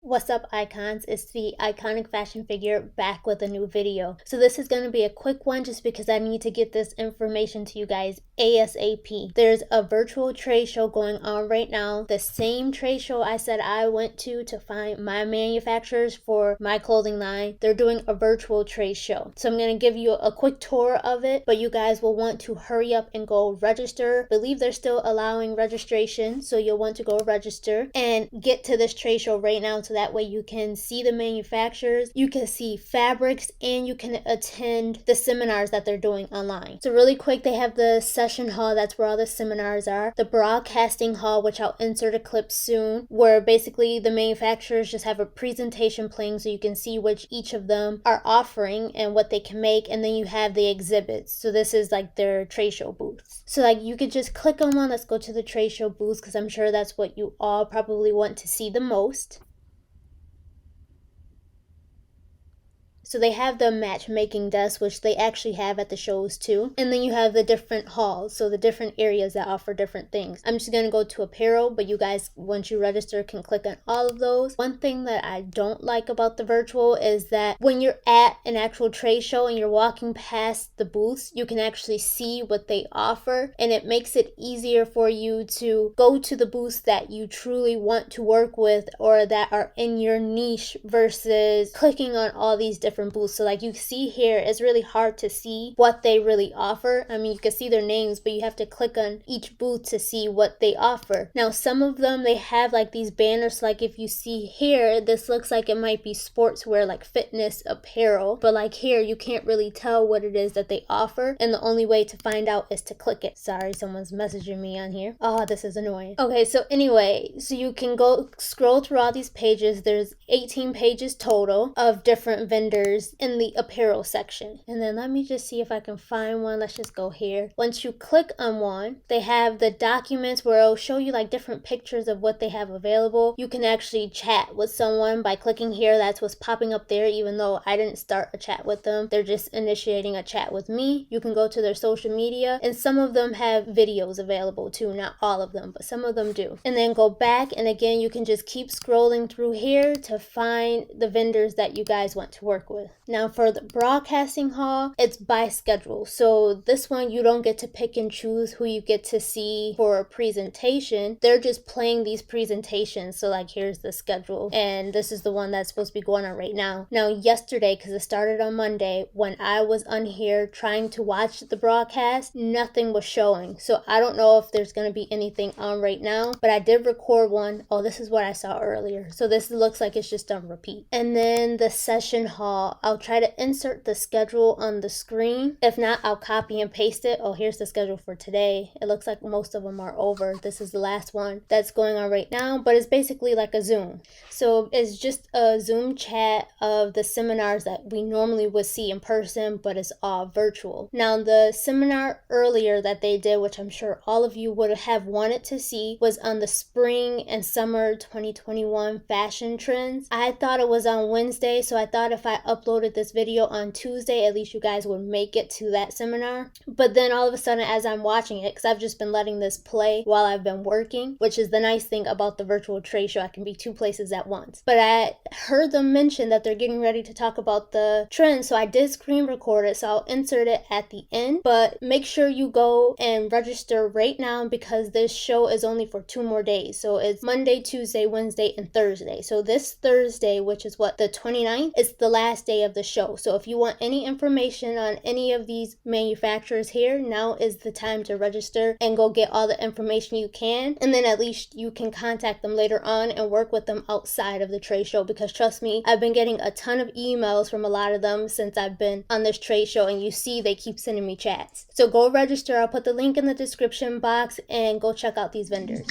What's up, icons? It's the Iconic Fashion Figure back with a new video. So this is going to be a quick one just because I need to get this information to you guys ASAP. There's a virtual trade show going on right now. The same trade show I said I went to find my manufacturers for my clothing line. They're doing a virtual trade show. So I'm going to give you a quick tour of it, but you guys will want to hurry up and go register. I believe they're still allowing registration, so you'll want to go register and get to this trade show right now, so that way you can see the manufacturers, you can see fabrics, and you can attend the seminars that they're doing online. So really quick, they have the session hall, that's where all the seminars are. The broadcasting hall, which I'll insert a clip soon, where basically the manufacturers just have a presentation playing so you can see which each of them are offering and what they can make. And then you have the exhibits. So this is like their trade show booths. So like you could just click on one. Let's go to the trade show booths because I'm sure that's what you all probably want to see the most. So they have the matchmaking desk, which they actually have at the shows too. And then you have the different halls, so the different areas that offer different things. I'm just going to go to apparel, but you guys, once you register, can click on all of those. One thing that I don't like about the virtual is that when you're at an actual trade show and you're walking past the booths, you can actually see what they offer. And it makes it easier for you to go to the booths that you truly want to work with or that are in your niche versus clicking on all these different booths. So like you see here, it's really hard to see what they really offer. I mean, you can see their names, but you have to click on each booth to see what they offer. Now, some of them, they have like these banners. Like if you see here, this looks like it might be sportswear, like fitness apparel, but like here, you can't really tell what it is that they offer. And the only way to find out is to click it. Sorry, someone's messaging me on here. Oh, this is annoying. Okay, so anyway, so you can go scroll through all these pages. There's 18 pages total of different vendors in the apparel section. And then let me just see if I can find one. Let's just go here. Once you click on one, they have the documents where it'll show you like different pictures of what they have available. You can actually chat with someone by clicking here. That's what's popping up there, even though I didn't start a chat with them. They're just initiating a chat with me. You can go to their social media, and some of them have videos available too. Not all of them, but some of them do. And then go back, and again, you can just keep scrolling through here to find the vendors that you guys want to work with. Now for the broadcasting hall, it's by schedule. So this one, you don't get to pick and choose who you get to see for a presentation. They're just playing these presentations. So like here's the schedule, and this is the one that's supposed to be going on right now. Now yesterday, because it started on Monday, when I was on here trying to watch the broadcast, nothing was showing. So I don't know if there's going to be anything on right now, but I did record one. Oh, this is what I saw earlier. So this looks like it's just on repeat. And then the session hall, I'll try to insert the schedule on the screen. If not, I'll copy and paste it. Oh, here's the schedule for today. It looks like most of them are over. This is the last one that's going on right now, but it's basically like a Zoom. So it's just a Zoom chat of the seminars that we normally would see in person, but it's all virtual. Now, the seminar earlier that they did, which I'm sure all of you would have wanted to see, was on the spring and summer 2021 fashion trends. I thought it was on Wednesday, so I thought if I uploaded this video on Tuesday, at least you guys would make it to that seminar. But then all of a sudden, as I'm watching it, because I've just been letting this play while I've been working, which is the nice thing about the virtual trade show, I can be two places at once. But I heard them mention that they're getting ready to talk about the trends, so I did screen record it, so I'll insert it at the end. But make sure you go and register right now because this show is only for 2 more days. So it's Monday, Tuesday, Wednesday, and Thursday. So this Thursday, which is what, the 29th, is the last day of the show. So if you want any information on any of these manufacturers here, now is the time to register and go get all the information you can. And then at least you can contact them later on and work with them outside of the trade show, because trust me, I've been getting a ton of emails from a lot of them since I've been on this trade show, and you see they keep sending me chats. So go register. I'll put the link in the description box and go check out these vendors.